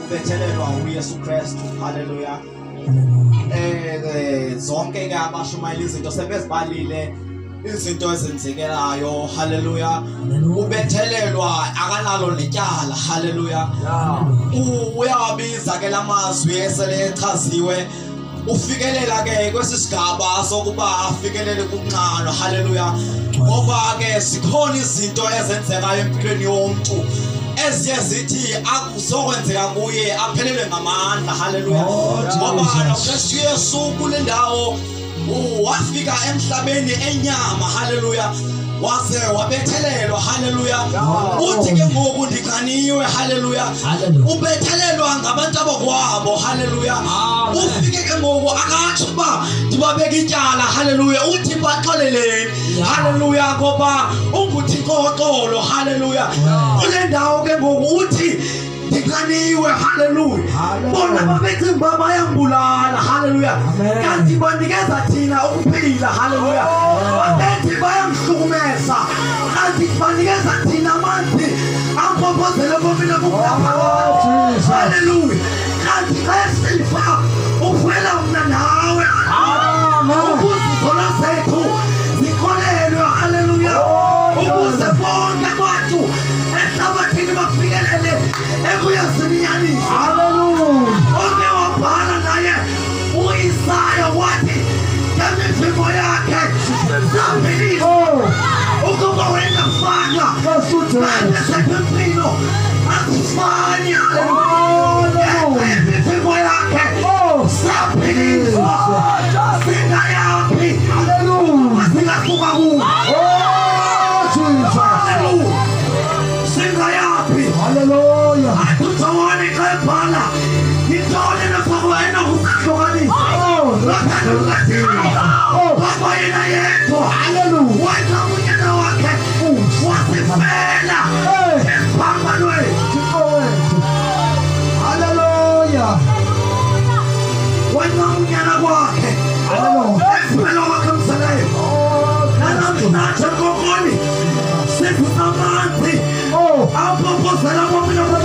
ubethelelwa uYesu Kristu. Hallelujah. Zonke ke abashumayela izinto sebezibalile izinto ezenzekelayo. Hallelujah. Ubethelelwa akanalo netyala. Hallelujah. Uyawabiza ke lamazwi esele echaziwe. Ufikelela ke kwesisigaba sokuba afikelele kunqalo. Hallelujah. Ngoba ke sikhona izinto ezenzekayo empilweni yomuntu eziye zithi akuzokwenzeka kuye aphelelwe ngamandla. Hallelujah. Ngoba noKristu Yesu kule ndawo wafika emhlabeni enyama. Hallelujah. Wase wabethelelwa. Hallelujah. Uthi ke ngoku ndiqaniwe. Hallelujah. Ubethelelwa ngabantu abakwabo. Hallelujah. Ufike ke ngoku akatsho ba ndibabeka ityala. Hallelujah. Uthi baxoleleni. Hallelujah. Ngoba unguthi qoqolo. Hallelujah. Kule ndawo ke ngoku uthi ndiqaniwe. Hallelujah. Bona babecinga uba bayambulala. Hallelujah. Kanti banikeza thina ukuphila. Hallelujah. Babethi bayamhlukumeza. Kanti banikeza thina amanzi ampompozele bomina kuphela. Hallelujah. Kanti xa sifa uvela mna nawe. Ukuzizola zethu zikholelwe. Hallelujah. Ukuze bonke abantu ehlabathini bafikelele ekuyazimyanisa. Hallelujah. Onke wabhala naye uIsaya wathi ngemivimbo yakhe zambilisa ukuba wengafanga nangesempilo asifani. Ngemivimbo yakhe zambilisa singayaphi. Singasuka kuwo. Hallelujah. Atutawani kaipala. Nitawani na pakuwaena kusaklokanisa. Baba ina yetu. Hallelujah. Waita mwenyana wake. Wasifela. Pambanwe. Hallelujah. Waita mwenyana wake. Hallelujah. Espela wake msalai. Nana msacha kokoni. Sifu samanti. Apo posala mwamina kwa